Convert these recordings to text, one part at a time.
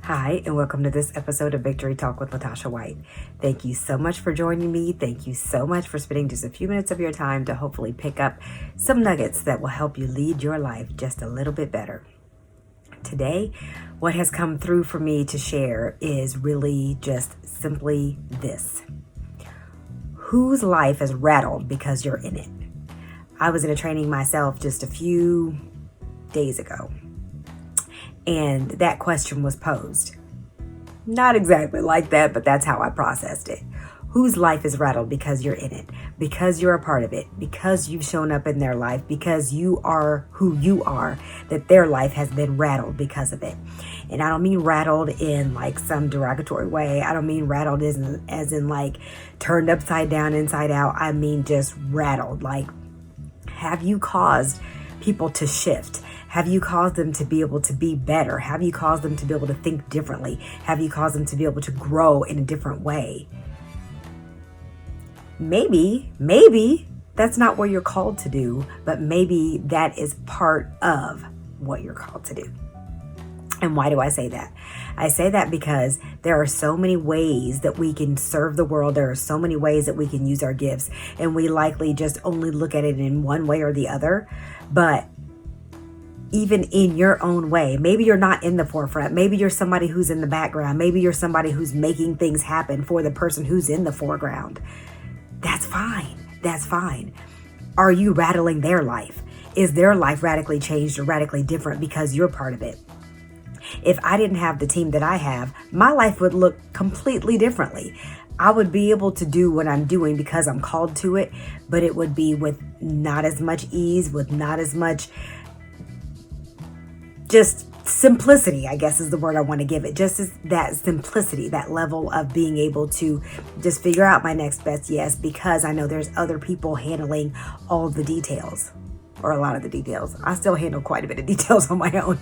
Hi, and welcome to this episode of Victory Talk with Latasha White. Thank you so much for joining me. Thank you so much for spending just a few minutes of your time to hopefully pick up some nuggets that will help you lead your life just a little bit better. Today, what has come through for me to share is really just simply this. Whose life is rattled because you're in it? I was in a training myself just a few days ago, and that question was posed. Not exactly like that, but that's how I processed it. Whose life is rattled because you're in it, because you're a part of it, because you've shown up in their life, because you are who you are, that their life has been rattled because of it. And I don't mean rattled in like some derogatory way. I don't mean rattled as in like turned upside down, inside out. I mean just rattled. Like, have you caused people to shift? Have you caused them to be able to be better? Have you caused them to be able to think differently? Have you caused them to be able to grow in a different way? Maybe that's not what you're called to do, but maybe that is part of what you're called to do. And why do I say that? I say that because there are so many ways that we can serve the world. There are so many ways that we can use our gifts, and we likely just only look at it in one way or the other. But even in your own way, maybe you're not in the forefront. Maybe you're somebody who's in the background. Maybe you're somebody who's making things happen for the person who's in the foreground. That's fine. That's fine. Are you rattling their life? Is their life radically changed or radically different because you're part of it? If I didn't have the team that I have, my life would look completely differently. I would be able to do what I'm doing because I'm called to it, but it would be with not as much ease, with not as much just simplicity, I guess is the word I want to give it. Just as that simplicity, that level of being able to just figure out my next best yes, because I know there's other people handling all the details, or a lot of the details. I still handle quite a bit of details on my own.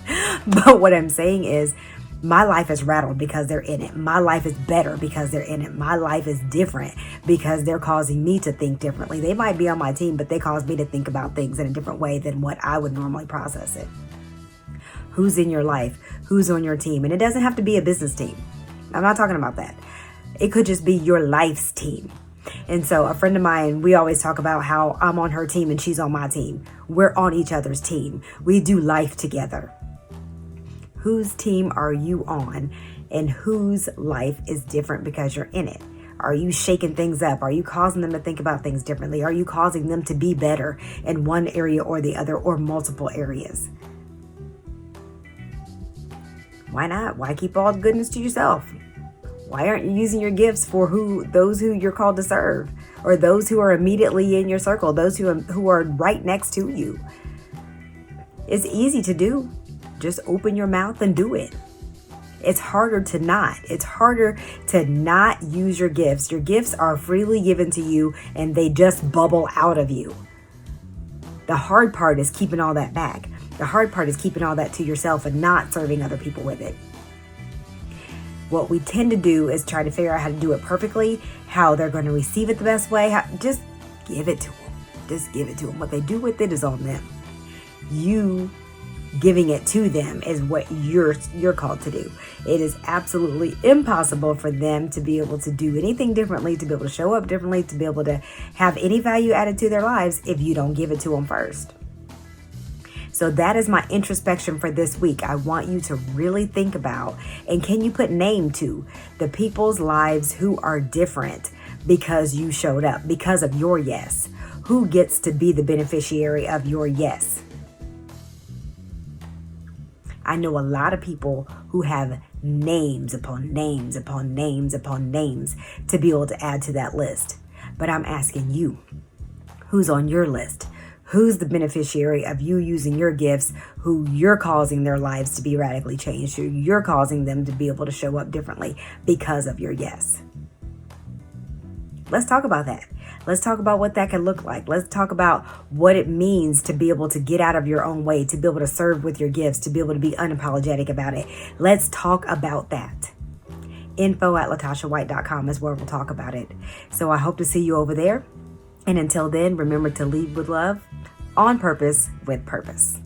But what I'm saying is my life is rattled because they're in it. My life is better because they're in it. My life is different because they're causing me to think differently. They might be on my team, but they cause me to think about things in a different way than what I would normally process it. Who's in your life? Who's on your team? And it doesn't have to be a business team. I'm not talking about that. It could just be your life's team. And so a friend of mine, we always talk about how I'm on her team and she's on my team. We're on each other's team. We do life together. Whose team are you on, and whose life is different because you're in it? Are you shaking things up? Are you causing them to think about things differently? Are you causing them to be better in one area or the other, or multiple areas? Why not? Why keep all the goodness to yourself? Why aren't you using your gifts for those who you're called to serve, or those who are immediately in your circle, those who are right next to you? It's easy to do. Just open your mouth and do it. It's harder to not. It's harder to not use your gifts. Your gifts are freely given to you, and they just bubble out of you. The hard part is keeping all that back. The hard part is keeping all that to yourself and not serving other people with it. What we tend to do is try to figure out how to do it perfectly, how they're going to receive it the best way. Just give it to them. Just give it to them. What they do with it is on them. You giving it to them is what you're called to do. It is absolutely impossible for them to be able to do anything differently, to be able to show up differently, to be able to have any value added to their lives if you don't give it to them first. So that is my introspection for this week. I want you to really think about, and can you put name to the people's lives who are different because you showed up, because of your yes? Who gets to be the beneficiary of your yes? I know a lot of people who have names upon names upon names upon names to be able to add to that list. But I'm asking you, who's on your list? Who's the beneficiary of you using your gifts, who you're causing their lives to be radically changed, who you're causing them to be able to show up differently because of your yes? Let's talk about that. Let's talk about what that can look like. Let's talk about what it means to be able to get out of your own way, to be able to serve with your gifts, to be able to be unapologetic about it. Let's talk about that. info@latashawhite.com is where we'll talk about it. So I hope to see you over there. And until then, remember to lead with love, on purpose, with purpose.